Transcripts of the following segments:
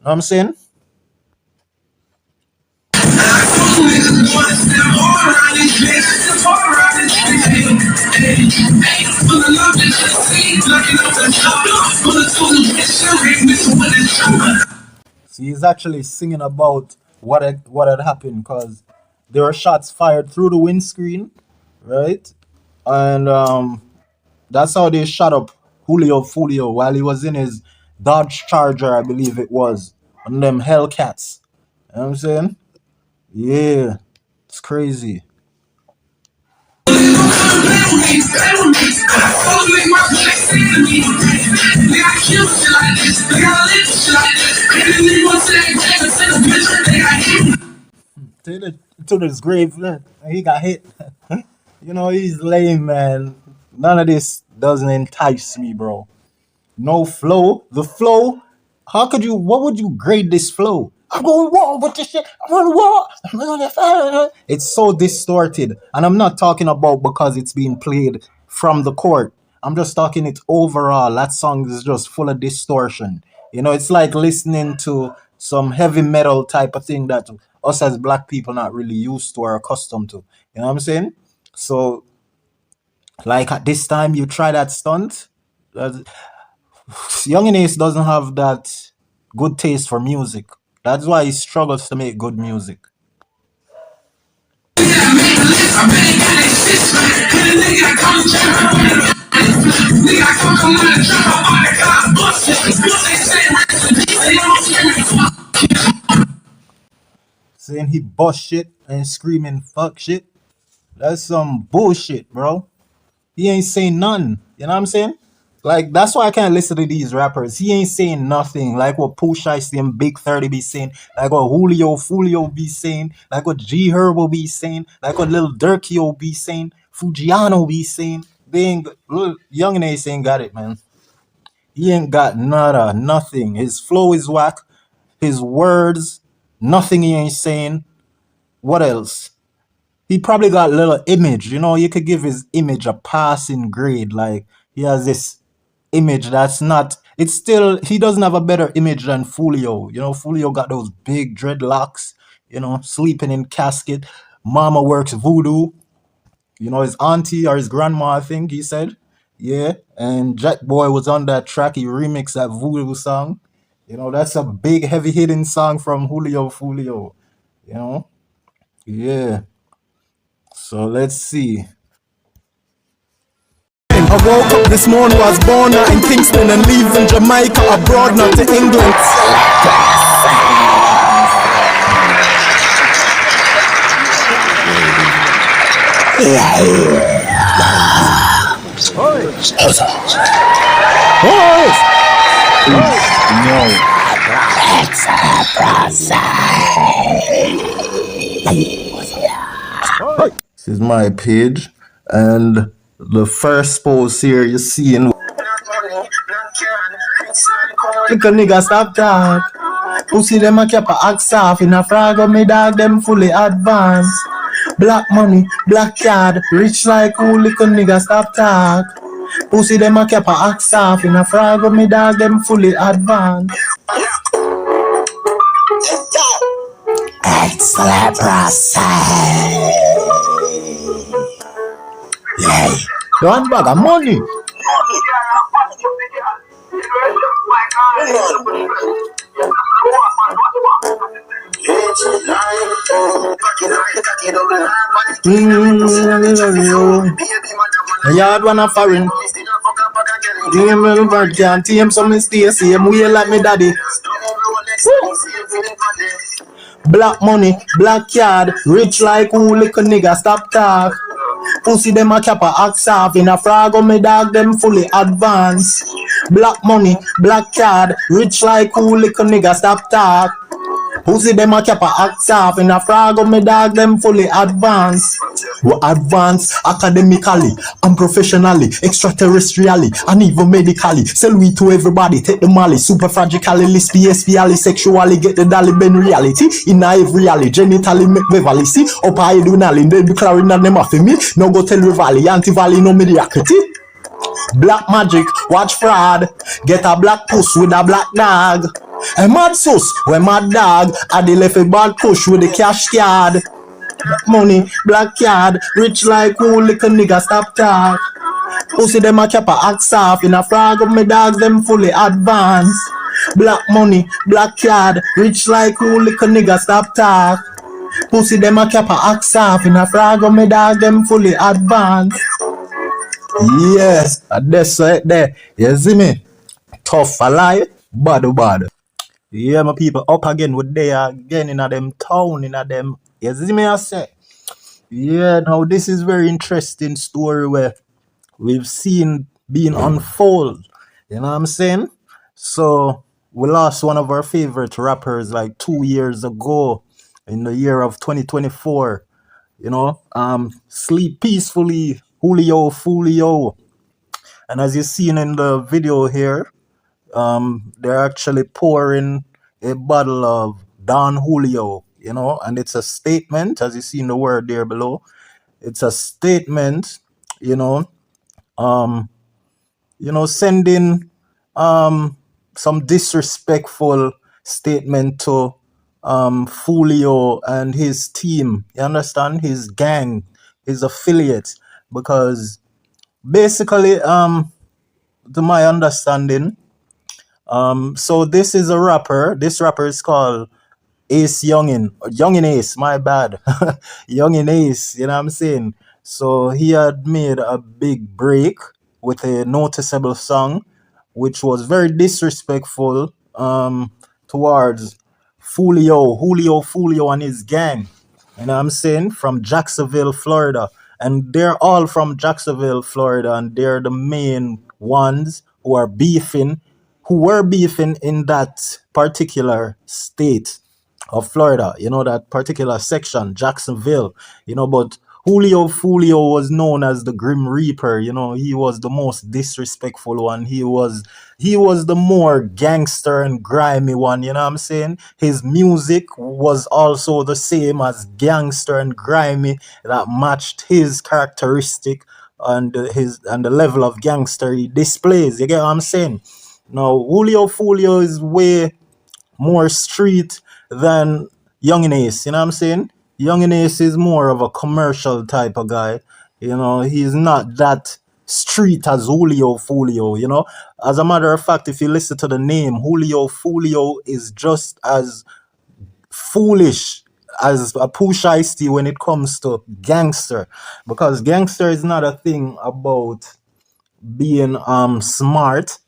what I'm saying? See, he's actually singing about what had happened because there were shots fired through the windscreen, right? And that's how they shot up Julio Foolio while he was in his Dodge Charger, I believe it was, one of them Hellcats. You know what I'm saying? Yeah, it's crazy. To his grave, he got hit. You know, he's lame, man. None of this doesn't entice me, bro. No flow. The flow. How could you? What would you grade this flow? I'm going war with this shit. I'm going war. I'm going to fire. It's so distorted, and I'm not talking about because it's being played from the court. I'm just talking it overall. That song is just full of distortion. You know, it's like listening to some heavy metal type of thing that us as black people not really used to or accustomed to. You know what I'm saying? So, like at this time, you try that stunt. Young Ace doesn't have that good taste for music. That's why he struggles to make good music. Saying he bust shit and screaming fuck shit. That's some bullshit, bro. He ain't saying none. You know what I'm saying? Like, that's why I can't listen to these rappers. He ain't saying nothing. Like what Pooh Shiesty and Big 30 be saying. Like what Julio Foolio be saying. Like what G Herbo be saying. Like what Lil Durkio be saying. Fujiano be saying. They ain't, Young and Ace ain't got it, man. He ain't got nada, nothing. His flow is whack. His words, nothing he ain't saying. What else? He probably got a little image. You know, you could give his image a passing grade. Like, he has this image that's not. It's still. He doesn't have a better image than Foolio. You know, Foolio got those big dreadlocks. You know, sleeping in casket. Mama works voodoo. You know, his auntie or his grandma, I think he said. Yeah, and Jack Boy was on that track. He remixed that voodoo song. You know, that's a big, heavy hitting song from Julio Foolio. You know, yeah. So let's see. I woke up this morning, was born out in Kingston and leaving Jamaica abroad, not to England. This is my page, and the first post here you see in. Look a nigga stop talk. Pussy them a cap a axe off in a frag of me dog them fully advanced. Black money, black card, rich like who little nigga stop talk. Pussy them a cap a axe off in a frag of me dog them fully advanced. Excellent process. Yeah. One bag of money. Yard one a foreign. Give me the bird can't team some stay same way like me daddy. Black money, black card, rich like who little nigga stop talk. Pussy them a cap a axe off in a frag of me dog them fully advanced. Black money, black card, rich like who little nigga stop talk. Pussy them a cap a axe off in a frag of me dog them fully advanced. We advance academically and professionally, extraterrestrially and even medically. Sell we to everybody, take the molly, superfragically, list PSP, sexually, get the dolly ben reality. In every alley, genitally make Beverly see. Up I do nally, then be clearing on them off me. No go tell Rivali, anti-valley no mediocrity. Black magic, watch fraud. Get a black puss with a black dog. Hey, mad sus, when my dog, Addi left a bad push with the cash card. Money, black card, rich like who little nigga stop talk. Pussy them a chopper axe off, in a frog of me dogs them fully advanced. Black money, black card, rich like who little nigga stop talk. Pussy them a chopper axe off, in a frog of me dogs them fully advanced. Yes, that's right there. You see me? Tough a lie, bad bad. Yeah, my people up again with they again in a them town in a them. You see me I say? Yeah, now this is very interesting story where we've seen being unfold. You know what I'm saying? So we lost one of our favorite rappers like 2 years ago in the year of 2024. Sleep peacefully, Julio, Foolio. And as you've seen in the video here, they're actually pouring a bottle of Don Julio, and it's a statement, as you see in the word there below. It's a statement, you know, um, sending some disrespectful statement to Foolio and his team. You understand? His gang, his affiliates, because basically, to my understanding, so this is a rapper. This rapper is called Ace Youngin. Youngin Ace, my bad. Youngin Ace, you know what I'm saying? So he had made a big break with a noticeable song, which was very disrespectful towards Julio and his gang. You know what I'm saying? From Jacksonville, Florida. And they're all from Jacksonville, Florida, and they're the main ones who are beefing, who were beefing in that particular state of Florida, that particular section, Jacksonville, but Julio Foolio was known as the Grim Reaper, he was the most disrespectful one. He was the more gangster and grimy one, you know what I'm saying? His music was also the same as gangster and grimy that matched his characteristic and the level of gangster he displays. You get what I'm saying? Now Julio Foolio is way more street than Young Ace. You know what I'm saying? Young Ace is more of a commercial type of guy. He's not that street as Julio Foolio. As a matter of fact, if you listen to the name, Julio Foolio is just as foolish as a Push Ice T when it comes to gangster, because gangster is not a thing about being smart.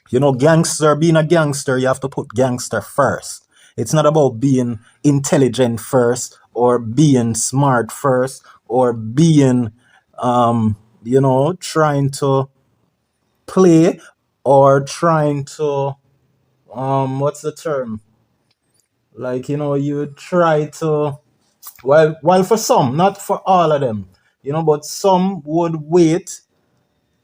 Gangster, being a gangster, you have to put gangster first. It's not about being intelligent first or being smart first or being trying to play or trying to what's the term? Like, you try to, well for some, not for all of them, but some would wait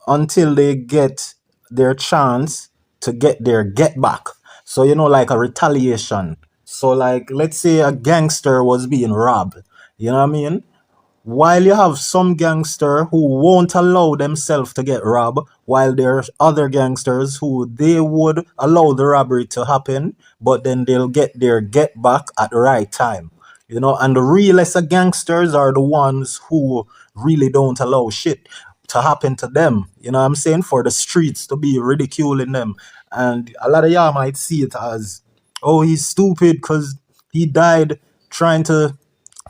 until they get their chance to get their get back. So, like a retaliation. So, like, let's say a gangster was being robbed. You know what I mean? While you have some gangster who won't allow themselves to get robbed, while there's other gangsters who they would allow the robbery to happen, but then they'll get their get back at the right time. And the realest of gangsters are the ones who really don't allow shit to happen to them. You know what I'm saying? For the streets to be ridiculing them. And a lot of y'all might see it as, oh, he's stupid because he died trying to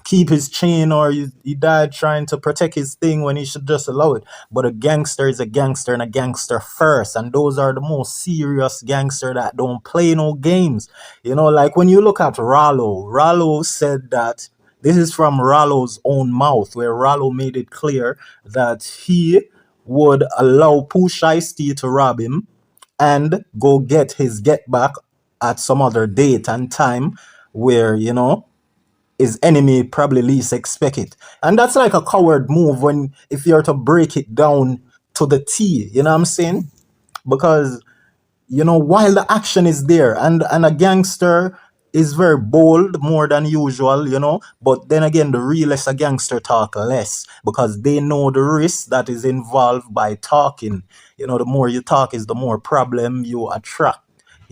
keep his chain, or he died trying to protect his thing when he should just allow it. But a gangster is a gangster and a gangster first. And those are the most serious gangster that don't play no games. Like when you look at Rollo said that, this is from Rollo's own mouth, where Rollo made it clear that he would allow Push Ice-T to rob him and go get his get back at some other date and time where, his enemy probably least expect it. And that's like a coward move when, if you're to break it down to the T, you know what I'm saying? Because, while the action is there, and a gangster is very bold more than usual, but then again, the realest a gangster talk less, because they know the risk that is involved by talking. The more you talk is the more problem you attract.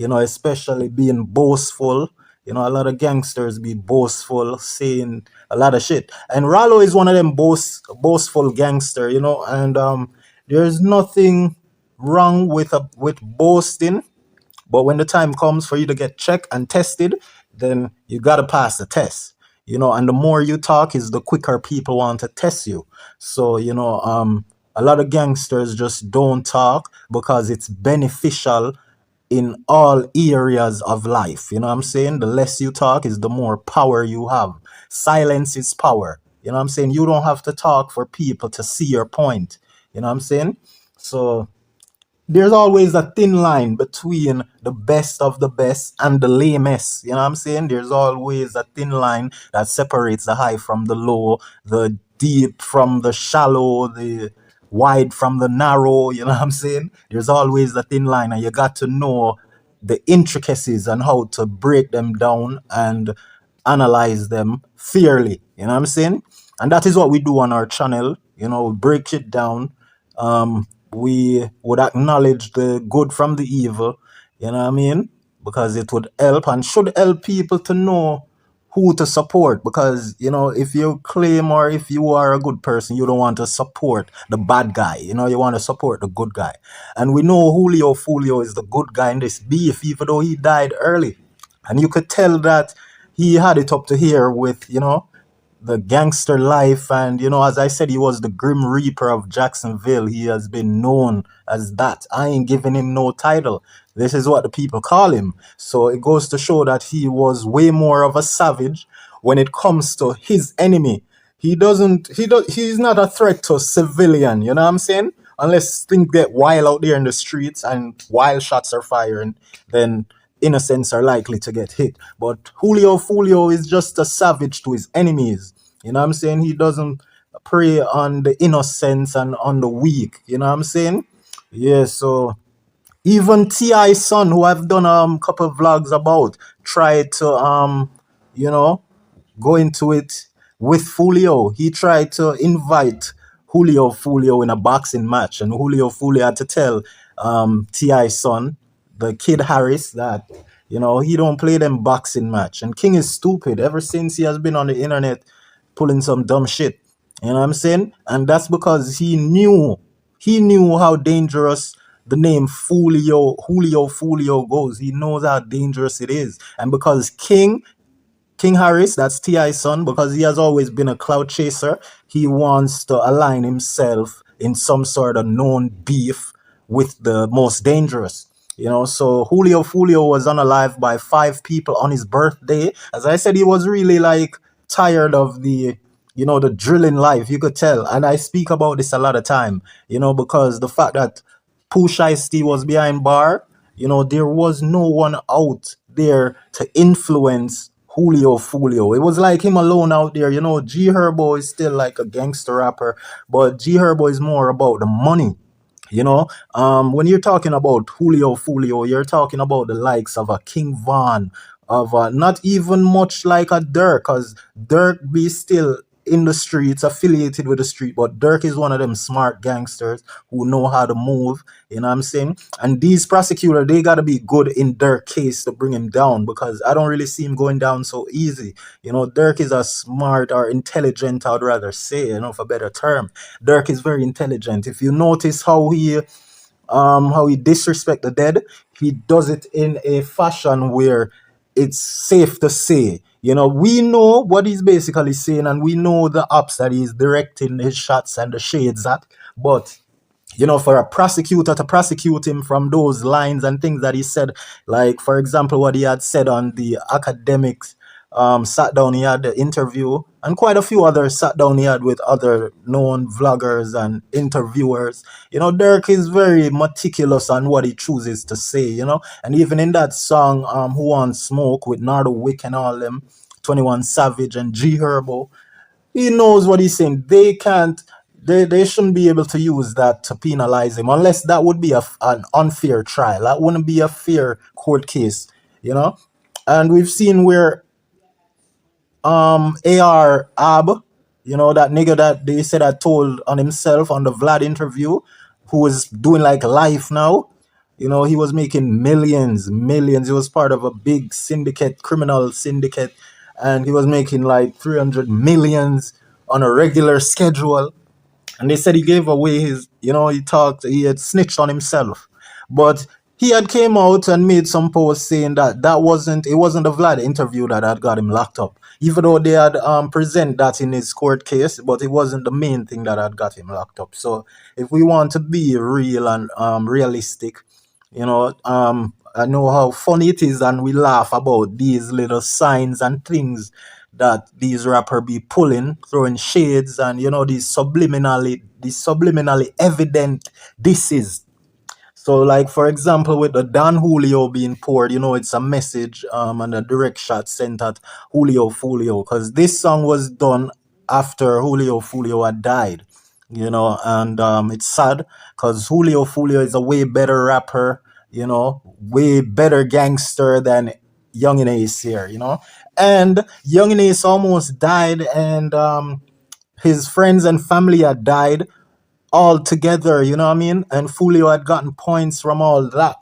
especially being boastful. A lot of gangsters be boastful, saying a lot of shit. And Rollo is one of them boastful gangster, and there's nothing wrong with boasting, but when the time comes for you to get checked and tested, then you gotta pass the test. And the more you talk is the quicker people want to test you. So, a lot of gangsters just don't talk because it's beneficial in all areas of life. You know what I'm saying? The less you talk is the more power you have. Silence is power. You know what I'm saying? You don't have to talk for people to see your point. You know what I'm saying? So there's always a thin line between the best of the best and the lamest. You know what I'm saying? There's always a thin line that separates the high from the low, the deep from the shallow, the wide from the narrow. You know what I'm saying? There's always a thin line, and you got to know the intricacies and how to break them down and analyze them fairly. You know what I'm saying? And that is what we do on our channel. We break it down. We would acknowledge the good from the evil, you know what I mean? Because it would help and should help people to know who to support. Because, if you claim or if you are a good person, you don't want to support the bad guy, you want to support the good guy. And we know Julio Foolio is the good guy in this beef, even though he died early. And you could tell that he had it up to here with, the gangster life. And, as I said, he was the Grim Reaper of Jacksonville. He has been known as that. I ain't giving him no title. This is what the people call him. So it goes to show that he was way more of a savage when it comes to his enemy. He's not a threat to civilian, you know what I'm saying? Unless things get wild out there in the streets and wild shots are firing, then innocents are likely to get hit. But Julio Foolio is just a savage to his enemies. You know what I'm saying? He doesn't prey on the innocents and on the weak. You know what I'm saying? Yeah, so even T.I.'s son, who I've done a couple of vlogs about, tried to you know, go into it with Foolio. He tried to invite Julio Foolio in a boxing match, and Julio Foolio had to tell T.I.'s son, the kid Harris, that he don't play them boxing match. And King is stupid ever since he has been on the internet pulling some dumb shit. You know what I'm saying? And that's because he knew how dangerous the name Julio Foolio goes. He knows how dangerous it is. And because King Harris, that's T.I.'s son, because he has always been a cloud chaser, he wants to align himself in some sort of known beef with the most dangerous. So Julio Foolio was unalive by 5 people on his birthday. As I said, he was really like tired of the drilling life, you could tell. And I speak about this a lot of time, because the fact that Pooh Shiesty was behind bar, there was no one out there to influence Julio Foolio. It was like him alone out there. G Herbo is still like a gangster rapper, but G Herbo is more about the money. When you're talking about Julio Foolio, you're talking about the likes of a King Von, of not even much like a Dirk, because Dirk be still in the streets, affiliated with the street, but Dirk is one of them smart gangsters who know how to move, you know what I'm saying? And these prosecutors, they gotta be good in Dirk's case to bring him down, because I don't really see him going down so easy. Dirk is a smart or intelligent, I'd rather say, for a better term. Dirk is very intelligent. If you notice how he disrespect the dead, he does it in a fashion where it's safe to say, we know what he's basically saying, and we know the ups that he's directing his shots and the shades at. But for a prosecutor to prosecute him from those lines and things that he said, like, for example, what he had said on the academics, sat down, he had the interview, and quite a few others sat down, he had with other known vloggers and interviewers. Dirk is very meticulous on what he chooses to say, and even in that song, Who Wants Smoke, with Nardo Wick and all them, 21 Savage and G Herbo, he knows what he's saying. They shouldn't be able to use that to penalize him, unless that would be an unfair trial. That wouldn't be a fair court case, and we've seen where AR Ab, that nigga that they said I told on himself on the Vlad interview, who is doing like life now, He was making millions, millions. He was part of a big syndicate, criminal syndicate, and he was making like 300 millions on a regular schedule. And they said he gave away he had snitched on himself. But he had came out and made some posts saying that it wasn't the Vlad interview that had got him locked up. Even though they had present that in his court case, but it wasn't the main thing that had got him locked up. So if we want to be real and realistic, I know how funny it is, and we laugh about these little signs and things that these rapper be pulling, throwing shades, and these subliminally evident disses. So, like for example, with the Don Julio being poured, it's a message and a direct shot sent at Julio Foolio, because this song was done after Julio Foolio had died, and it's sad because Julio Foolio is a way better rapper, way better gangster than Young and Ace here, and Young and Ace almost died, and his friends and family had died all together, you know what I mean? And Fulio had gotten points from all that.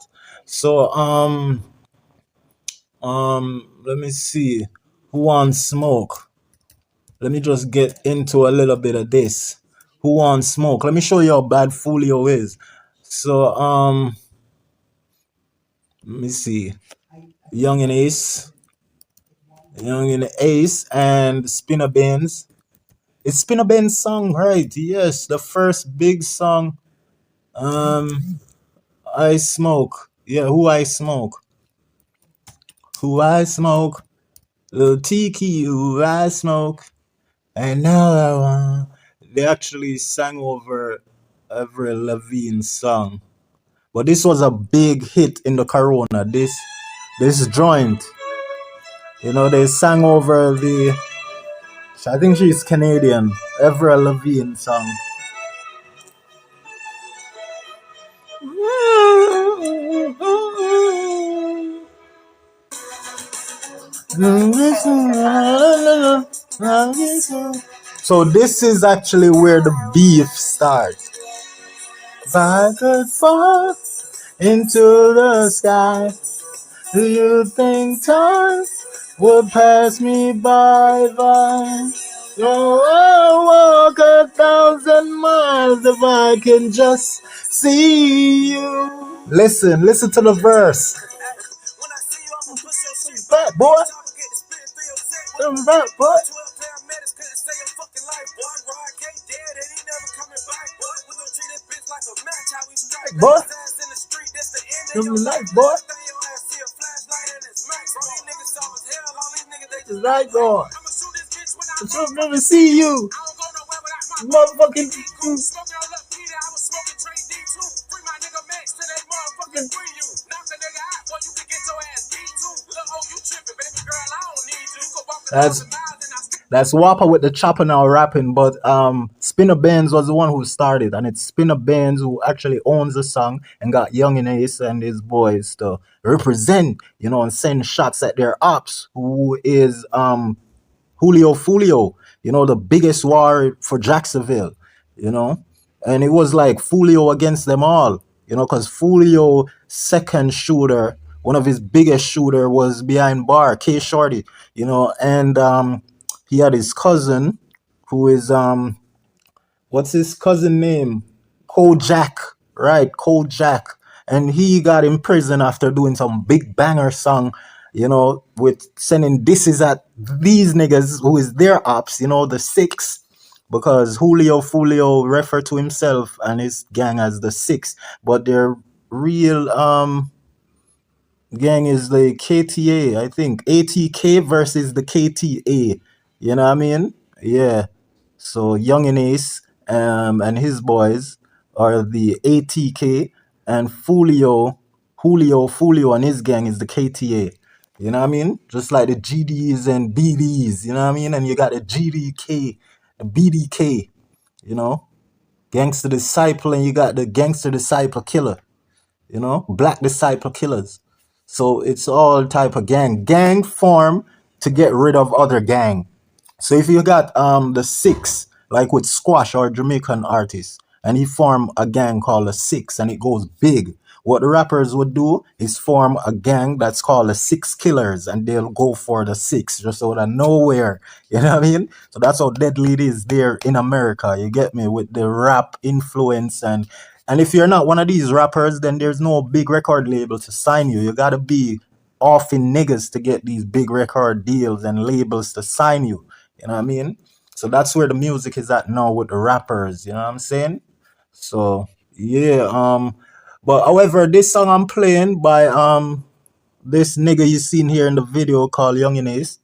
So let me see. Who wants smoke? Let me just get into a little bit of this. Who wants smoke? Let me show you how bad Fulio is. So let me see. Young and Ace. Young and Ace and Spinner Benz. It's Spinner Benz song, right? Yes, the first big song. I smoke. Yeah, who I smoke? Who I smoke? Little Tiki, who I smoke. And now I want. They actually sang over Avril Lavigne's song. But this was a big hit in the Corona. This joint. They sang over I think she's Canadian. Avril Lavigne song. So this is actually where the beef starts. If I could fall into the sky, do you think time would pass me by? Oh, I'll walk 1,000 miles if I can just see you. Listen to the verse. Fat boy. Fat boy. Boy. Life, boy. It's right, boy. I'll never see you. Motherfucking. That's Whopper with the chopper now rapping, but Spinner Benz was the one who started, and it's Spinner Benz who actually owns the song and got Young and Ace and his boys to represent, and send shots at their ops, who is Julio Foolio, the biggest war for Jacksonville, and it was like Foolio against them all, because Foolio second shooter, one of his biggest shooter was behind bar, K Shorty, and he had his cousin who is what's his cousin name? Kojak, right? Kojak. And he got in prison after doing some big banger song, with sending disses at these niggas who is their ops, the six. Because Julio Fulio referred to himself and his gang as the six. But their real gang is the KTA, I think. ATK versus the KTA. You know what I mean? Yeah. So Young and Ace and his boys are the ATK, and Fulio and his gang is the KTA. You know what I mean? Just like the GDs and BDs, you know what I mean? And you got the GDK, the BDK, Gangster Disciple, and you got the Gangster Disciple Killer, Black Disciple Killers. So it's all type of gang form to get rid of other gang. So if you got the six, like with Squash or Jamaican artists, and he form a gang called the Six, and it goes big. what the rappers would do is form a gang that's called the Six Killers, and they'll go for the six just out of nowhere. You know what I mean? So that's how deadly it is there in America. You get me, with the rap influence. And if you're not one of these rappers, then there's no big record label to sign you. You gotta be off in niggas to get these big record deals and labels to sign you. You know what I mean? So that's where the music is at now with the rappers. You know what I'm saying? So yeah. But however, this song I'm playing by this nigga you seen here in the video called Yungeen.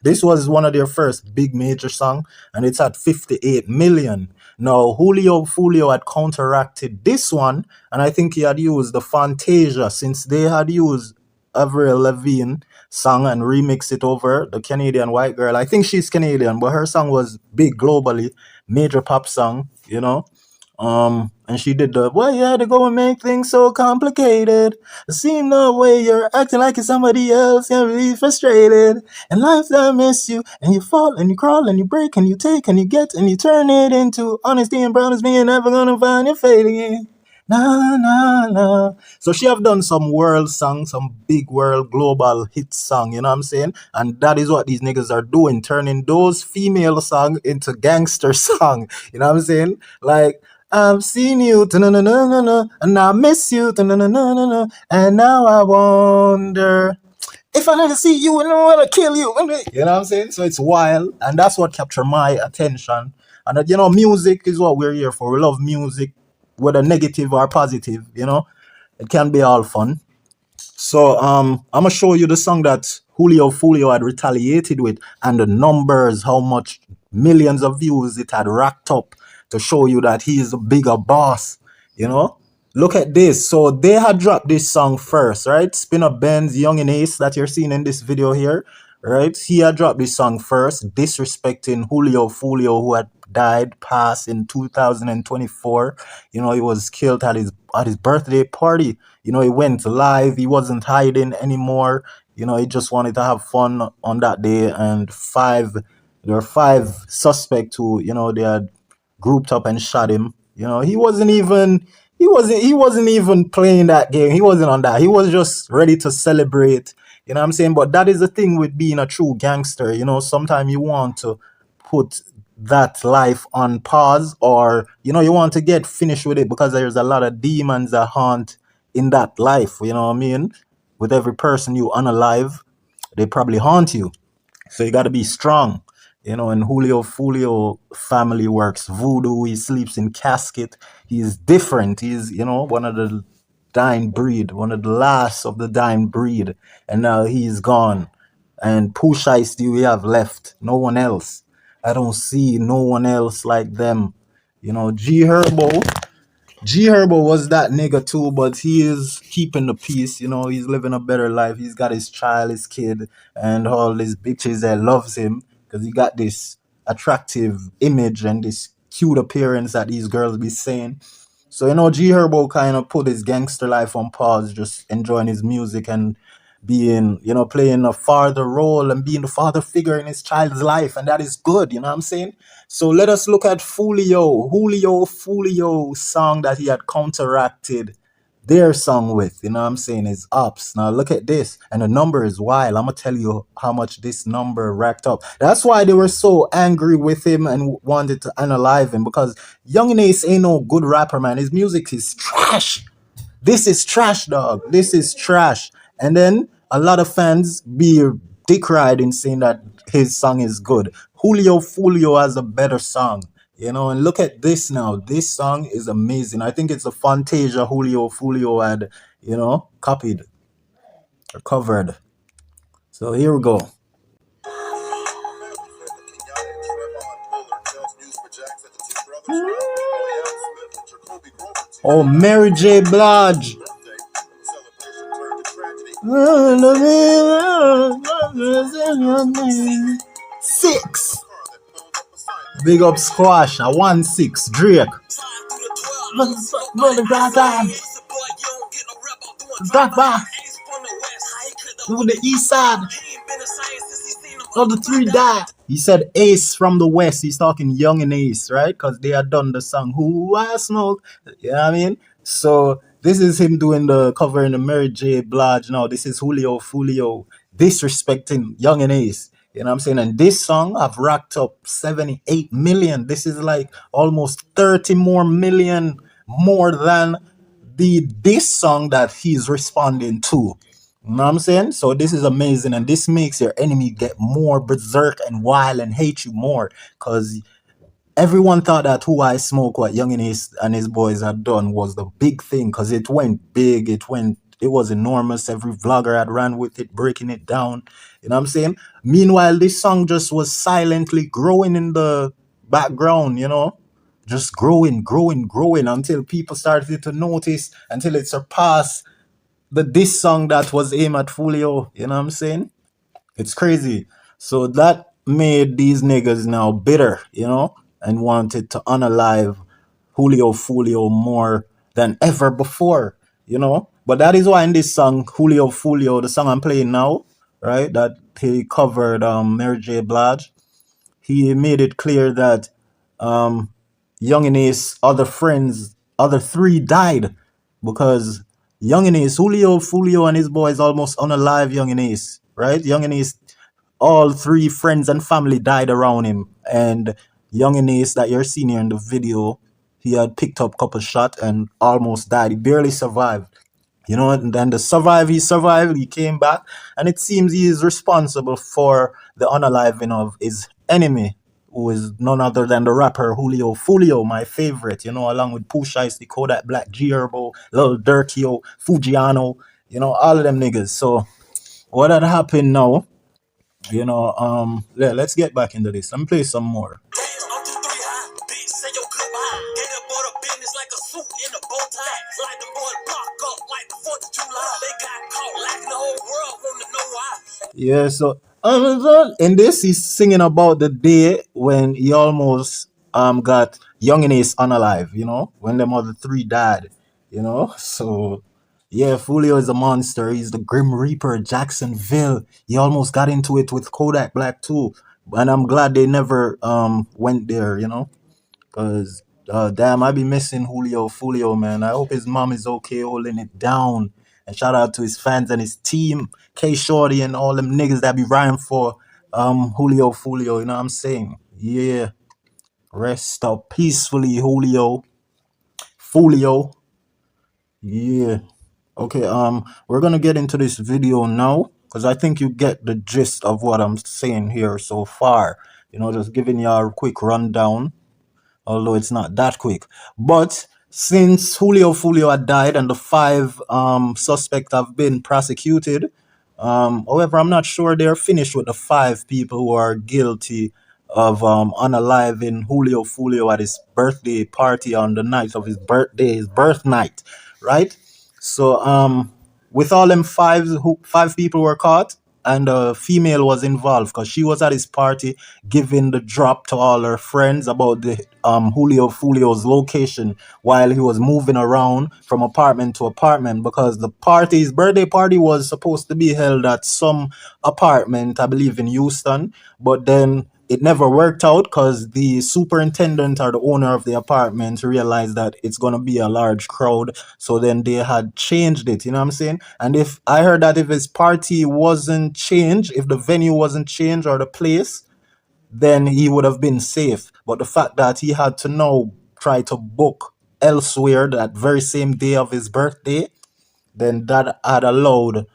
This was one of their first big major song, and it's at 58 million. Now, Julio Foolio had counteracted this one, and I think he had used the Fantasia, since they had used Avril Lavigne song and remixed it over the Canadian white girl. I think she's Canadian, but her song was big globally, major pop song, you know. And she did the, why you had to go and make things so complicated? I see no way you're acting like you're somebody else, you're really frustrated. And life that miss you, and you fall and you crawl and you break and you take and you get and you turn it into honesty and brown as me, you're never gonna find your fate again. Na na na. So she have done some world song, some big world global hit song, you know what I'm saying? And that is what these niggas are doing, turning those female song into gangster song. You know what I'm saying? Like, I've seen you, ta-na-na-na-na-na, and I miss you, ta-na-na-na-na-na, and now I wonder if I never see you and I want to kill you. You know what I'm saying? So it's wild, and that's what captured my attention. And you know, music is what we're here for. We love music, whether negative or positive. You know, it can be all fun. So I'm gonna show you the song that Julio Foolio had retaliated with, and the numbers, how much millions of views it had racked up, to show you that he is a bigger boss. You know, look at this. So they had dropped this song first, right? Spin Up Benz, Yungeen that you're seeing in this video here, right? He had dropped this song first, disrespecting Julio Foolio, who had died, passed in 2024. You know, he was killed at his birthday party. You know, he went live. He wasn't hiding anymore. You know, he just wanted to have fun on that day. And there were five suspects who, you know, they had grouped up and shot him. You know, he wasn't even playing that game. He wasn't on that. He was just ready to celebrate. You know what I'm saying? But that is the thing with being a true gangster. You know, sometimes you want to put that life on pause, or you know, you want to get finished with it, because there's a lot of demons that haunt in that life. You know what I mean? With every person you unalive, they probably haunt you. So you got to be strong. You know, and Julio Foolio family works voodoo. He sleeps in casket. He's different. He's, you know, one of the dying breed, one of the last of the dying breed. And now he's gone. And Pusha is still we have left. No one else. I don't see no one else like them. You know, G Herbo was that nigga too, but he is keeping the peace. You know, he's living a better life. He's got his child, his kid, and all these bitches that loves him, because he got this attractive image and this cute appearance that these girls be saying. So, you know, G Herbo kind of put his gangster life on pause, just enjoying his music and being, you know, playing a father role and being the father figure in his child's life. And that is good, you know what I'm saying? So let us look at Julio Foolio song that he had counteracted their song with, you know what I'm saying, is ups. Now look at this, and the number is wild. I'm gonna tell you how much this number racked up. That's why they were so angry with him and wanted to unalive him, because Young Ace ain't no good rapper, man. His music is trash. This is trash, dog. This is trash. And then a lot of fans be dick riding saying that his song is good. Julio Foolio has a better song. You know, and look at this now. This song is amazing. I think it's a Fantasia Julio Foolio had, you know, copied or covered. So here we go. Oh, Mary J. Blige. Six. Big up Squash. A 1-6. Drake. Back back. To the east side. Of the three died. He said Ace from the West. He's talking Young and Ace, right? Because they had done the song Who I Smoke. You know what I mean? So This is him doing the cover in the Mary J. Blige. Now this is Julio Foolio disrespecting Young and Ace. You know what I'm saying? And this song I've racked up 78 million. This is like almost 30 more million more than the this song that he's responding to. You know what I'm saying? So this is amazing, and this makes your enemy get more berserk and wild and hate you more. Cause everyone thought that Who I Smoke, what Young and his boys had done was the big thing, because it went big, it was enormous. Every vlogger had ran with it, breaking it down. You know what I'm saying? Meanwhile, this song just was silently growing in the background, you know? Just growing, growing, growing until people started to notice, until it surpassed the this song that was aimed at Folio. You know what I'm saying? It's crazy. So that made these niggas now bitter, you know, and wanted to unalive Julio Folio more than ever before, you know. But that is why in this song, Julio Folio, the song I'm playing now, right, that he covered Mary J. Blige, he made it clear that um, Young and his other friends, other three died because Young and Ace, Julio, Fulio, and his boys almost unalive Young and Ace, right? Young and Ace, all three friends and family died around him. And Young and Ace, that you're seeing here in the video, he had picked up a couple shots and almost died. He barely survived. You know, and then he survived, he came back, and it seems he is responsible for the unaliving of his enemy, who is none other than the rapper Julio Fulio, my favorite, you know, along with Pusha Ice, the Kodak Black, G Herbo, Lil Durkio, Fujiano, you know, all of them niggas. So what had happened now, you know, let's get back into this. Let me play some more. Yeah, so in this he's singing about the day when he almost got Young and Ace unalive, you know, when them other three died, you know. So yeah, Foolio is a monster. He's the Grim Reaper, Jacksonville. He almost got into it with Kodak Black too. And I'm glad they never went there, you know. Cause damn, I be missing Julio Fulio, man. I hope his mom is okay holding it down. And shout out to his fans and his team, K Shorty and all them niggas that be rhyme for Julio Fulio. You know what I'm saying? Yeah. Rest up peacefully, Julio Fulio. Yeah. Okay. We're gonna get into this video now because I think you get the gist of what I'm saying here so far. You know, just giving you a quick rundown, although it's not that quick. But since Julio Fulio had died and the five suspects have been prosecuted, however, I'm not sure they're finished with the five people who are guilty of unaliving Julio Fulio at his birthday party on the night of his birthday, his birth night, right? So with all them five people were caught, and a female was involved because she was at his party giving the drop to all her friends about the Julio Fulio's location while he was moving around from apartment to apartment, because his birthday party was supposed to be held at some apartment, I believe in Houston, but then it never worked out because the superintendent or the owner of the apartment realized that it's going to be a large crowd. So then they had changed it, you know what I'm saying? And if I heard that if his party wasn't changed, if the venue wasn't changed or the place, then he would have been safe. But the fact that he had to now try to book elsewhere that very same day of his birthday, then that had allowed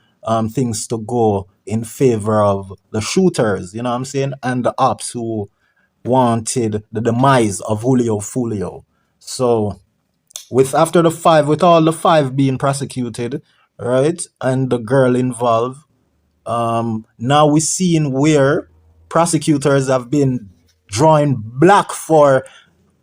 things to go in favor of the shooters, you know what I'm saying, and the ops who wanted the demise of Julio Fulio. So with all the five being prosecuted, right, and the girl involved, now we're seeing where prosecutors have been drawing black for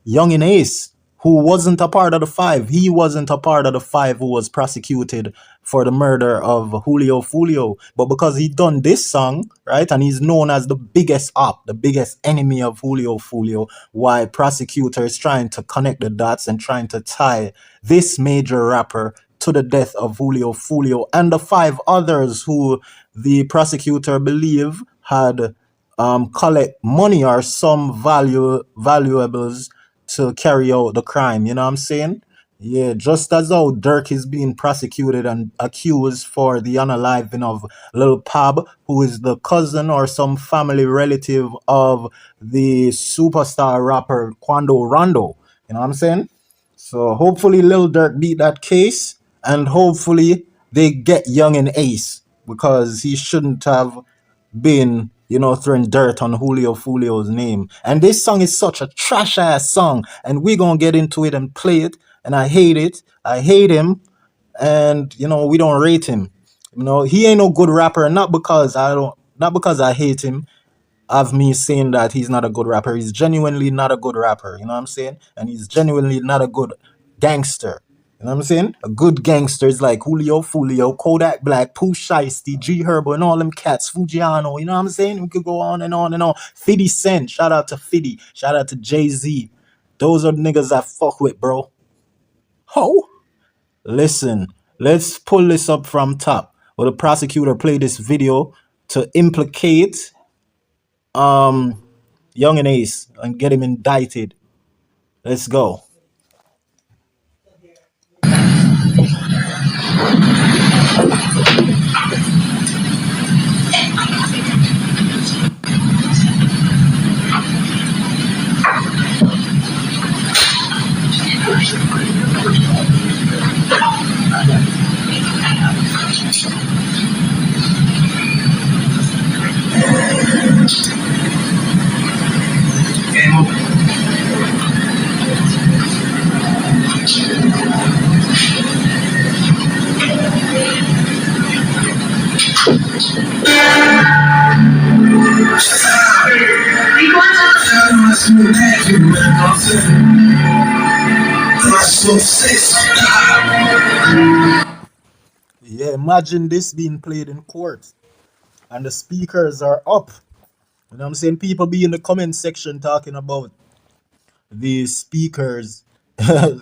Young and Ace, who wasn't a part of the five. He wasn't a part of the five who was prosecuted for the murder of Julio Fulio. But because he done this song, right, and he's known as the biggest op, the biggest enemy of Julio Fulio, why prosecutors trying to connect the dots and trying to tie this major rapper to the death of Julio Fulio and the five others who the prosecutor believe had collect money or some valuables to carry out the crime. You know what I'm saying? Yeah, just as how Dirk is being prosecuted and accused for the unaliving of Lil Pab, who is the cousin or some family relative of the superstar rapper Quando Rondo. You know what I'm saying? So hopefully Lil Durk beat that case, and hopefully they get Young and Ace because he shouldn't have been, throwing dirt on Julio Foolio's name. And this song is such a trash ass song, and we're gonna get into it and play it. And I hate it. I hate him, and we don't rate him. He ain't no good rapper, not because I hate him of me saying that he's not a good rapper. He's genuinely not a good rapper. You know what I'm saying? And he's genuinely not a good gangster. You know what I'm saying? A good gangster is like Julio, Foolio, Kodak Black, Pooh Shiesty, G Herbo, and all them cats, Fujiano. You know what I'm saying? We could go on and on and on. 50 Cent. Shout out to 50. Shout out to Jay-Z. Those are the niggas I fuck with, bro. Ho! Listen, let's pull this up from top. Well, the prosecutor played this video to implicate Young and Ace and get him indicted. Let's go. Yeah, imagine this being played in court and the speakers are up. You know what I'm saying? People be in the comment section talking about the speakers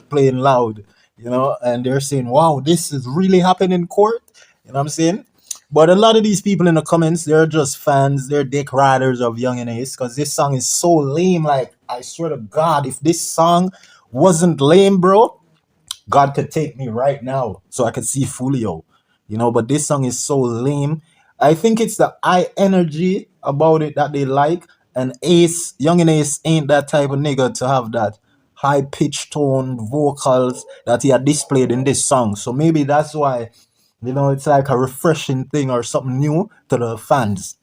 playing loud, and they're saying, wow, this is really happening in court. You know what I'm saying? But a lot of these people in the comments, they're just fans, they're dick riders of Young and Ace because this song is so lame. Like, I swear to God, if this song wasn't lame, bro, God could take me right now so I could see Foolio. But this song is so lame. I think it's the high energy about it that they like. And Ace, Young and Ace ain't that type of nigga to have that high pitched tone vocals that he had displayed in this song. So maybe that's why, it's like a refreshing thing or something new to the fans.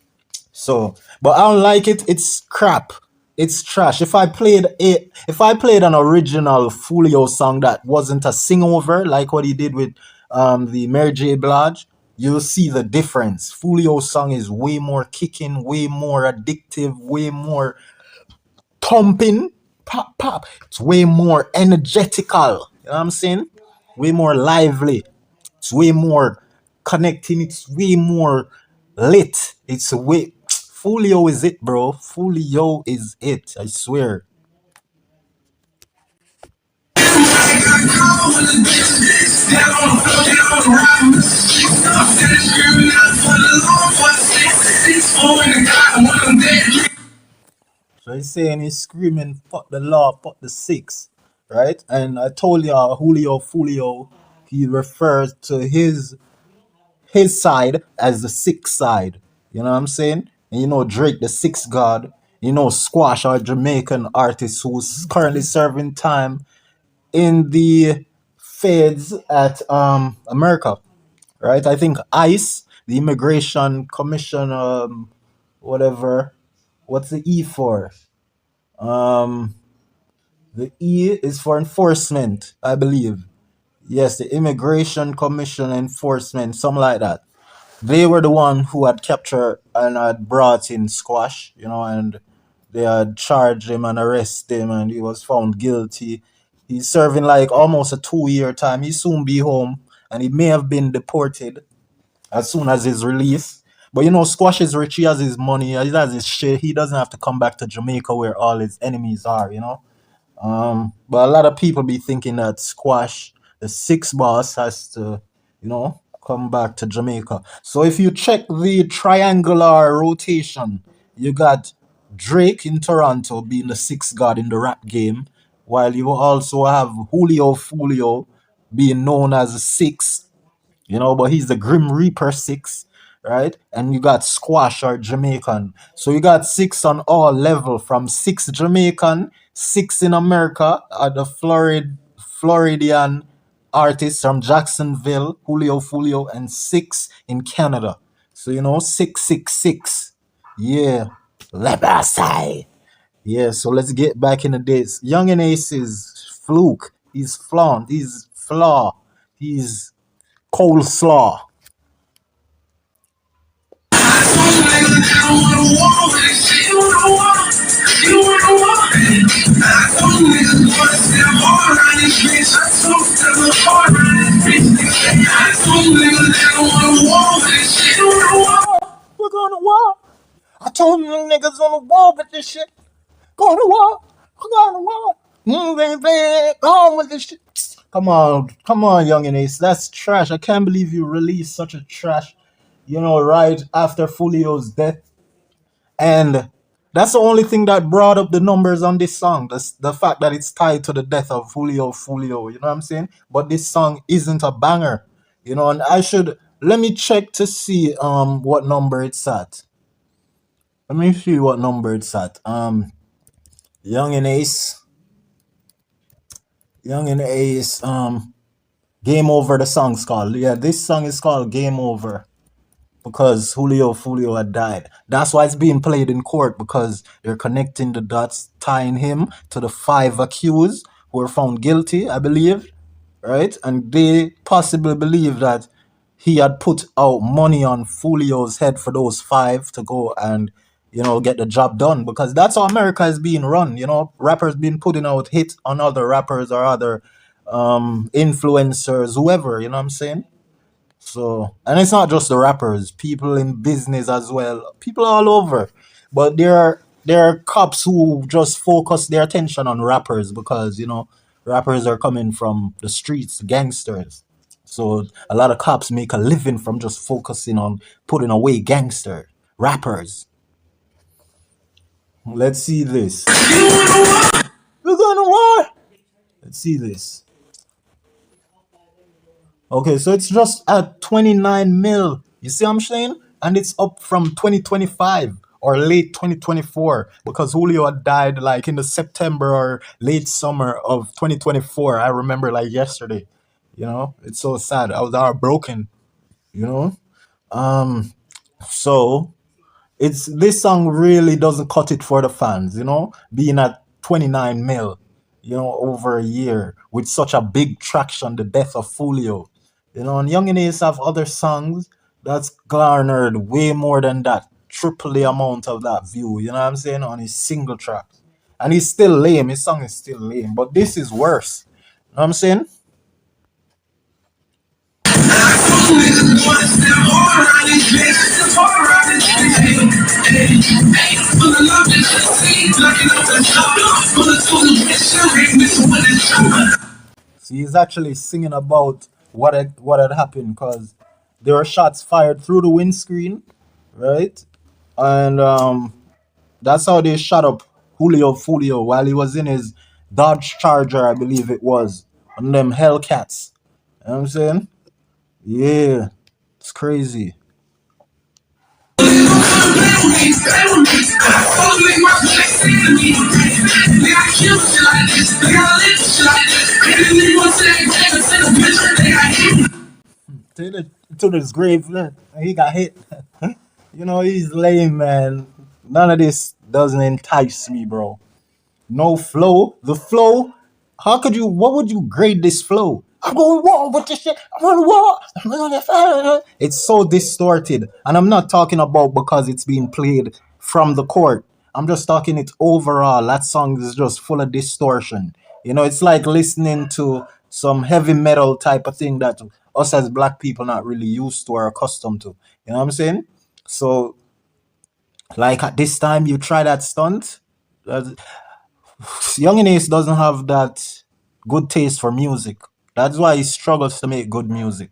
So, but I don't like it. It's crap. It's trash. If I played an original Foolio song that wasn't a sing over like what he did with the Mary J. Blige, you'll see the difference. Foolio song is way more kicking, way more addictive, way more thumping, pop pop. It's way more energetical. You know what I'm saying? Way more lively. It's way more connecting. It's way more lit. It's way. Folio is it, bro. Folio is it. I swear. So he's saying he's screaming, fuck the law, fuck the six, right? And I told you, Julio Folio, he refers to his side as the sixth side. You know what I'm saying? And Drake, the sixth god. Squash, our Jamaican artist who's currently serving time in the feds at America, right? I think ICE, the Immigration Commission, whatever. What's the E for? Um, the E is for enforcement, I believe. Yes, the Immigration Commission Enforcement, something like that. They were the one who had captured and had brought in Squash, and they had charged him and arrested him, and he was found guilty. He's serving like almost a 2 year time. He soon be home, and he may have been deported as soon as his release. But Squash is rich. He has his money. He has his shit. He doesn't have to come back to Jamaica where all his enemies are. But a lot of people be thinking that Squash, the six boss, has to, come back to Jamaica. So if you check the triangular rotation, you got Drake in Toronto being the sixth god in the rap game, while you also have Julio Foolio being known as a six, but he's the Grim Reaper six, right? And you got Squash or Jamaican. So you got six on all level from six Jamaican, six in America, the Floridian artists from Jacksonville, Julio Foolio, and six in Canada. So 666. Yeah. Lebasai. Yeah, so let's get back in the days. Young and Ace is fluke. He's flaunt. He's flaw. He's coleslaw. We're going to war. I told them niggas on the wall with this shit. Going to war. We're going to war. Baby, go on with this shit. Come on, Young and Ace. That's trash. I can't believe you released such a trash, right after Fulio's death. And that's the only thing that brought up the numbers on this song. The fact that it's tied to the death of Fulio. You know what I'm saying? But this song isn't a banger. And let me check to see what number it's at. Let me see what number it's at. Young and Ace. Young and Ace. Game Over, the song's called. Yeah, this song is called Game Over because Julio Foolio had died. That's why it's being played in court, because they're connecting the dots, tying him to the 5 accused who were found guilty, I believe, right? And they possibly believe that he had put out money on Foolio's head for those 5 to go and get the job done, because that's how America is being run. Rappers being putting out hits on other rappers or other influencers, whoever. You know what I'm saying? So, and it's not just the rappers, people in business as well, people all over. But there are cops who just focus their attention on rappers because rappers are coming from the streets, gangsters. So a lot of cops make a living from just focusing on putting away gangster rappers. Let's see this. We're going to war. Let's see this. Okay, so it's just at 29 mil. You see what I'm saying? And it's up from 2025 or late 2024, because Julio had died like in the September or late summer of 2024. I remember like yesterday. It's so sad. I was heartbroken. You know, so this song really doesn't cut it for the fans. Being at 29 mil, over a year with such a big traction, the death of Folio. And Young and Ace have other songs that's garnered way more than that, triple the amount of that view, you know what I'm saying, on his single tracks. And he's still lame, his song is still lame, but this is worse. You know what I'm saying? So he's actually singing about what had happened, because there were shots fired through the windscreen, right? And that's how they shot up Julio Foolio while he was in his Dodge Charger, I believe it was, on them Hellcats. You know what I'm saying? Yeah, it's crazy. To his grave, he got hit. He's lame, man. None of this doesn't entice me, bro. No flow. The flow. What would you grade this flow? I'm going to war with this shit. I'm going to war. I'm going to. It's so distorted. And I'm not talking about because it's being played from the court. I'm just talking it overall. That song is just full of distortion. It's like listening to some heavy metal type of thing that us as black people not really used to or accustomed to. You know what I'm saying? So, like at this time, you try that stunt. Young and Ace doesn't have that good taste for music. That's why he struggles to make good music.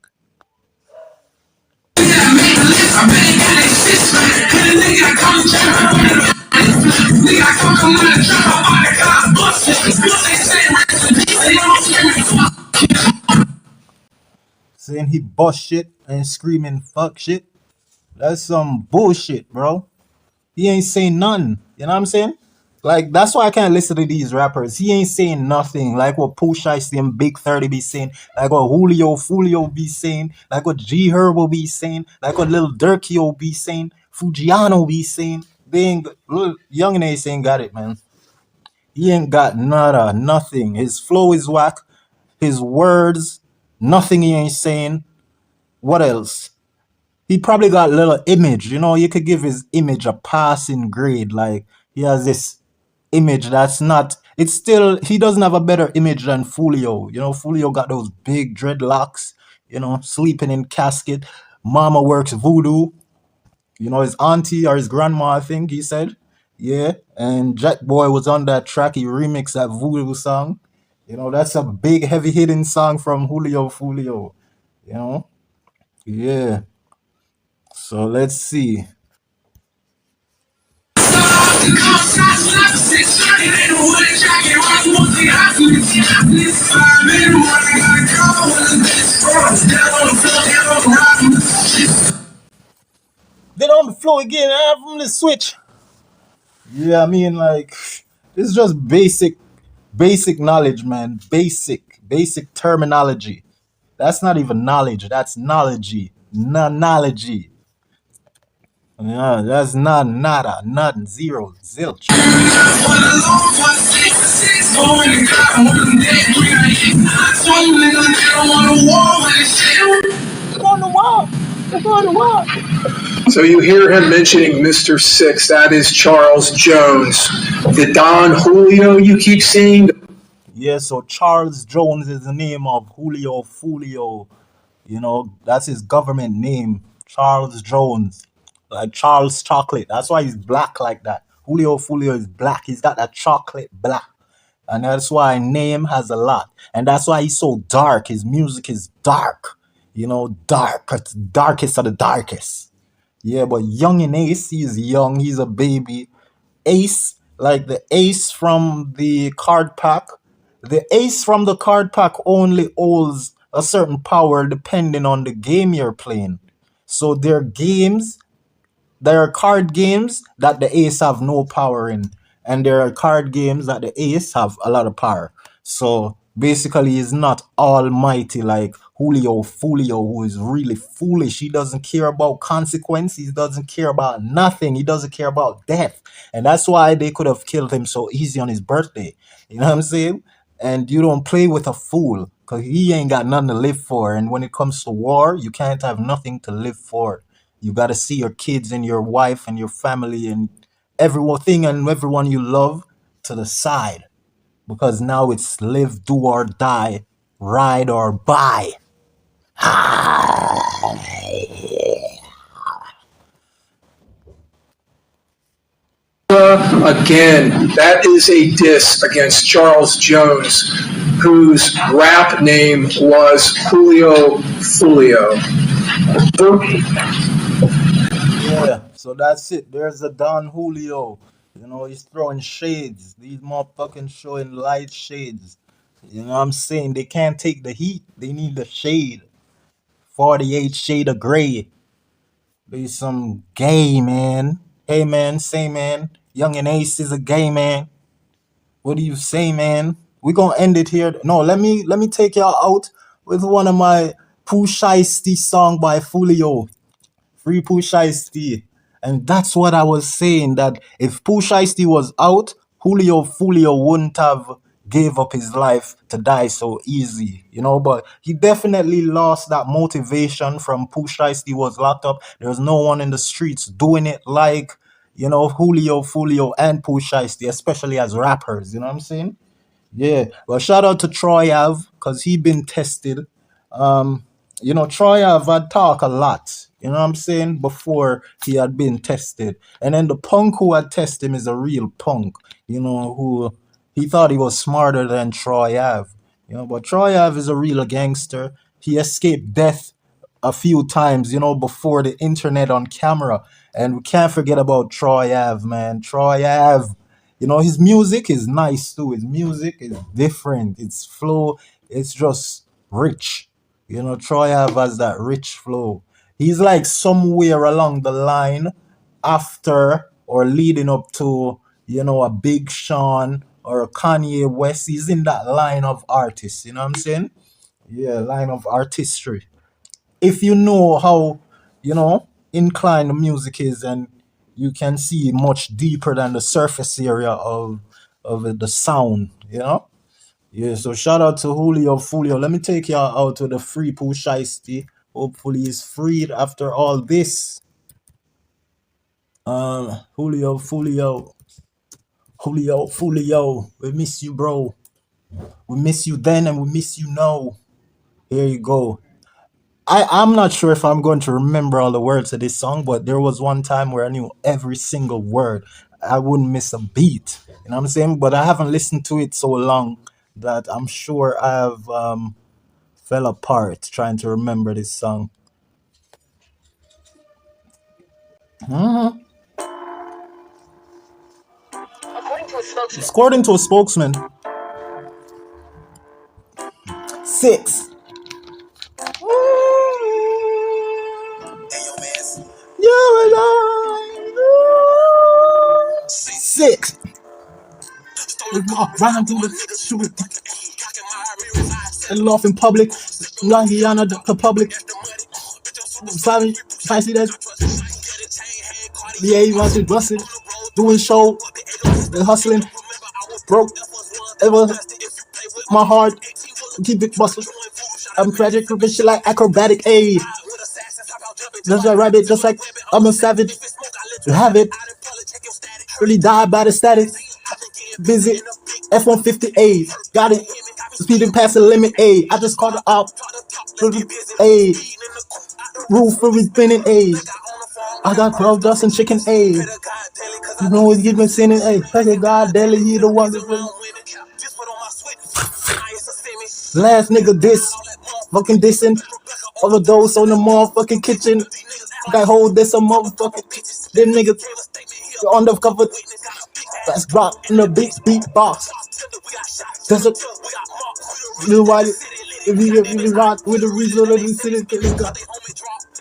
saying he bust shit and screaming fuck shit. That's some bullshit, bro. He ain't saying none. You know what I'm saying? Like that's why I can't listen to these rappers. He ain't saying nothing. Like what Pusha T and Big 30 be saying, like what Julio Foolio be saying, like what G Herbo be saying, like what Lil Durkio be saying, Fujiano be saying. They ain't Lil Young and Ace ain't got it, man. He ain't got nada, nothing. His flow is whack. His words, nothing he ain't saying. What else? He probably got a little image. You know, you could give his image a passing grade. Like he has this image that's not. It's still he doesn't have a better image than Foolio. You know, Foolio got those big dreadlocks. You know, sleeping in casket. Mama works voodoo. You know, his auntie or his grandma, I think he said. Yeah, and Jack Boy was on that track. He remixed that voodoo song. You know, that's a big heavy hitting song from Julio Foolio. You know, yeah. So let's see. Then on the floor again, from the switch. Yeah, I mean, like, it's just basic knowledge, man. Basic terminology. That's not even knowledge. That's knowledge. Knowledge. Yeah, that's not nada, nothing, zero, zilch. On the wall. On the wall. So you hear him mentioning Mr. Six. That is Charles Jones. The Don Julio you keep seeing. Yeah, so Charles Jones is the name of Julio Foolio. You know, that's his government name, Charles Jones. Like Charles Chocolate. That's why he's black like that. Julio Foolio is black. He's got that chocolate black. And that's why name has a lot. And that's why he's so dark. His music is dark. You know, dark. It's darkest of the darkest. Yeah, but Young and Ace, he's young, he's a baby. Ace, like the ace from the card pack. The ace from the card pack only holds a certain power depending on the game you're playing. So there are card games that the ace have no power in, and there are card games that the ace have a lot of power. So basically, he's not almighty like Julio Foolio, who is really foolish. He doesn't care about consequences. He doesn't care about nothing. He doesn't care about death, and that's why they could have killed him so easy on his birthday. You know what I'm saying? And you don't play with a fool because he ain't got nothing to live for. And when it comes to war, you can't have nothing to live for. You got to see your kids and your wife and your family and everything and everyone you love to the side because now it's live, do or die, ride or buy. Again, that is a diss against Charles Jones, whose rap name was Julio Foolio. Yeah, so that's it. There's a Don Julio. You know, he's throwing shades. These motherfucking showing light shades. You know what I'm saying? They can't take the heat. They need the shade. 48 shade of gray. Be some gay man. Hey man, say man. Young and Ace is a gay man. What do you say, man? We gonna end it here. No, let me take y'all out with one of my Pooh Shiesty song by Foolio. Free Pooh Shiesty. And that's what I was saying, that if Pooh Shiesty was out, Julio Foolio wouldn't have gave up his life to die so easy, you know, but he definitely lost that motivation from Pooh Shiesty was locked up. There's no one in the streets doing it like, you know, Julio Foolio and Pooh Shiesty, especially as rappers, you know what I'm saying? Yeah, well, shout out to Troy Ave because he been tested. Um, you know, Troy Ave had talk a lot. You know what I'm saying? Before he had been tested, and then the punk who had tested him is a real punk. You know, who he thought he was smarter than Troy Ave. You know, but Troy Ave is a real gangster. He escaped death a few times, you know, before the internet on camera. And we can't forget about Troy Ave, man. Troy Ave. You know, his music is nice too. His music is different. It's flow. It's just rich. You know, Troy Ave has that rich flow. He's like somewhere along the line after or leading up to, you know, a Big Sean or a Kanye West. He's in that line of artists, you know what I'm saying? Yeah, line of artistry. If you know how, you know, inclined the music is, and you can see much deeper than the surface area of the sound, you know? Yeah, so shout out to Julio Foolio. Let me take y'all out to the free Pooh Shiesty. Hopefully he's freed after all this. Julio Foolio. Julio Foolio. We miss you, bro. We miss you then and we miss you now. Here you go. I'm not sure if I'm going to remember all the words of this song, but there was one time where I knew every single word. I wouldn't miss a beat. You know what I'm saying? But I haven't listened to it so long that I'm sure I've fell apart trying to remember this song. According to a spokesman, 6. You and I. 6. We walk round through the street and laugh in public. Lahiana the public. Sorry, I see that. Yeah, you want to bust it. Doing show. And hustling. Broke. Ever. My heart. Keep it busted. I'm tragic with shit like acrobatic aid. Just like rabbit, just like I'm a savage. Have it. Really died by the static. Visit F-158. Got it. Speeding past the limit. A. I just called it out. A. Roof for spinning. A. I got 12 dust and chicken. A. You know what you've been sinning. A. Pray God daily. He the one that last nigga diss. Fucking dissing. Overdose on the motherfucking kitchen. Got hold this a motherfucking. Them niggas undercover. Let's drop in the beat box. There's a why if you rock with the reason of the city killing God.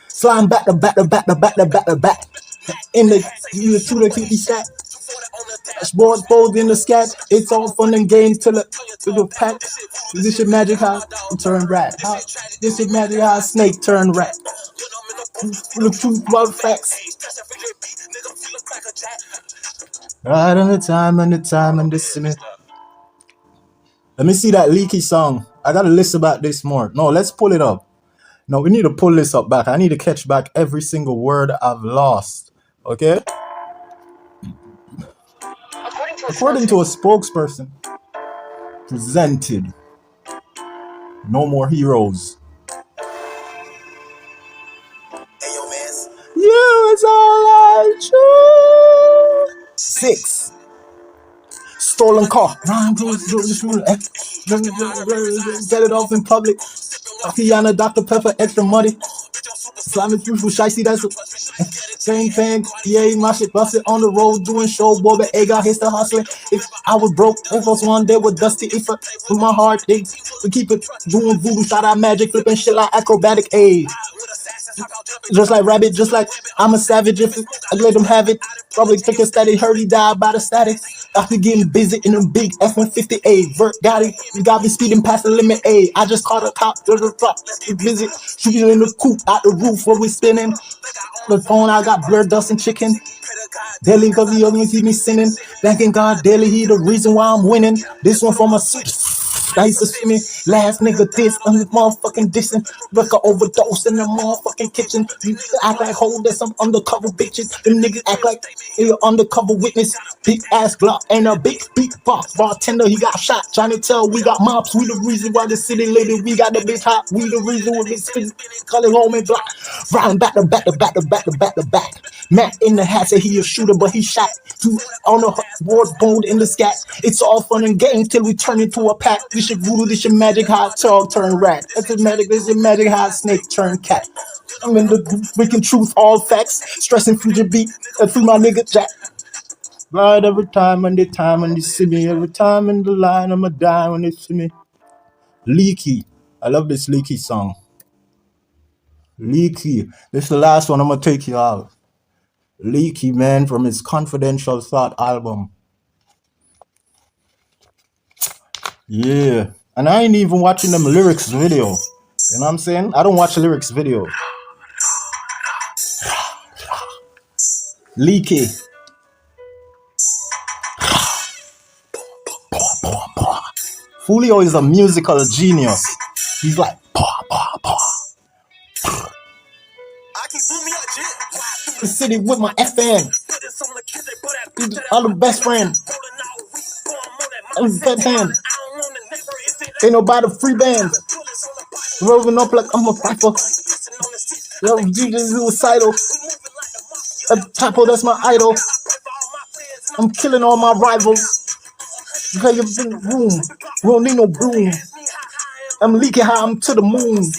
Slime back to back to back to back to back to back. In the shooter keep me sack. Dashboard fold in the scat. It's all fun and games till the pack. This your magic how turn rat. This your magic how snake turn rat. The truth about facts. Right on the time and the time and the cement. Let me see that leaky song. I gotta listen about this more. No, let's pull it up. No, we need to pull this up back. I need to catch back every single word I've lost. Okay? According to a spokesperson, presented. No more heroes. You is all I choose. 6. Stolen car. Get it off in public. Kiana, Dr. Pepper, extra money. Islamic beautiful shicey, that's a same thing. Yeah, my shit busted on the road doing show, boy, but egg out here still hustling. If I was broke, if I was one day with Dusty, if I with my heart, they would keep it doing voodoo, shot out magic, flipping shit like acrobatic aid. Just like rabbit, just like I'm a savage. If I let them have it, probably take a static. Heard he died by the static. After getting busy in a big F-158. Vert got it. You got me speeding past the limit. A. I just caught a cop. Visit. Shooting in the coop out the roof where we spinning. The phone, I got blurred dust and chicken. Daily, cause he only see me sinning. Thanking God daily, he the reason why I'm winning. This one from a suit. I used to see me last nigga this on the motherfucking dissing. Like a overdose in the motherfucking kitchen. You act like hold there's some undercover bitches. Them niggas act like they undercover witness. Big ass Glock and a big box. Bartender, he got shot. Trying to tell we got mobs. We the reason why the city lady, we got the bitch hot. We the reason why this calling home and block. Round back to back to back to back to back to back. Matt in the hat said he a shooter, but he shot. Two on the board, boned in the scat. It's all fun and games till we turn into a pack. This your voodoo, this your magic, how dog turn rat. That's your magic, this your magic, how snake turn cat. I'm in the freaking truth, all facts. Stressing through your beat, through my nigga Jack. Right every time and they see me. Every time in the line, I'ma die when they see me. Leaky. I love this Leaky song. Leaky. This is the last one I'm gonna take you out. Leaky, man, from his Confidential Thought album. Yeah. And I ain't even watching them lyrics video. You know what I'm saying? I don't watch lyrics video. Leaky. Foolio is a musical genius. He's like, the city with my FN. I'm the best friend. I'm the best hand. Ain't nobody free band. Rolling up like I'm a rapper. Yo, DJ suicidal. Chapo, that's my idol. I'm killing all my rivals. Play your big room. We don't need no broom. I'm leaking high, I'm to the moon.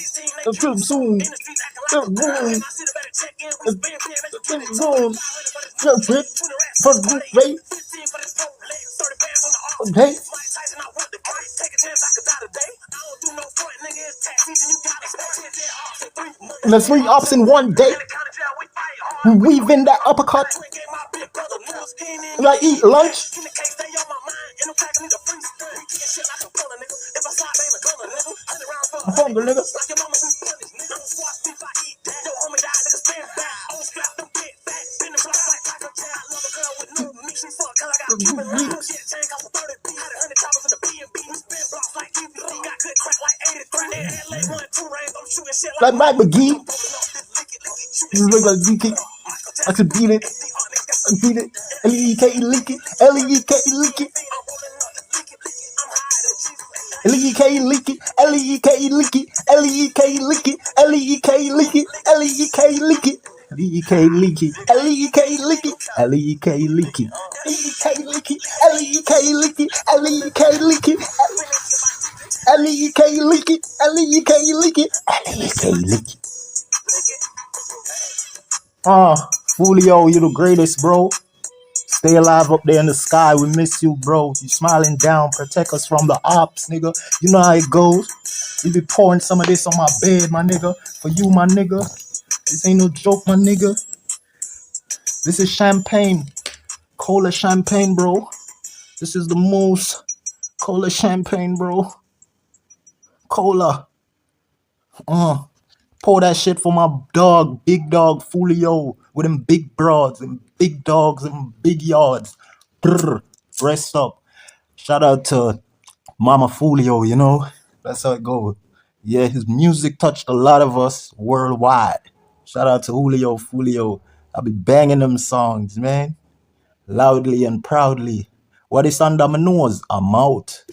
I'm to the soon. To the moon. Zoom. For the rate. Okay. And the 3 ups in one day. We weave in that uppercut. Like eat lunch. I'm hungry, nigga. Like Mike McGee. You look like DK. I could beat it. I beat it. L-E-E-K-E leak it. L-E-E-K-E leak it. L-E-E-K-E leak it. L-E-E-K-E leak it. L-E-E-K-E leak it. L-E-E-K-E leak it. L-E-E-K-E leak it. L-E-E-K-E leak it. L-E-E-K-E leak it. L-E-E-K-E leak it. L-E-E-K-E leak it. L-E-E-K-E leak it. L-E-E-K-E leak it. L-E-E-K-E leak it. L-E-E-K-E leak it. L-E-E-K-E leak it. Julio, you the greatest, bro. Stay alive up there in the sky. We miss you, bro. You smiling down. Protect us from the ops, nigga. You know how it goes. You be pouring some of this on my bed, my nigga. For you, my nigga. This ain't no joke, my nigga. This is champagne. Cola champagne, bro. This is the most cola champagne, bro. Cola. Pour that shit for my dog, big dog Foolio, with them big broads and big dogs and big yards. Brr, rest up. Shout out to Mama Foolio, you know? That's how it goes. Yeah, his music touched a lot of us worldwide. Shout out to Julio Foolio. I'll be banging them songs, man. Loudly and proudly. What is under my nose? I'm out.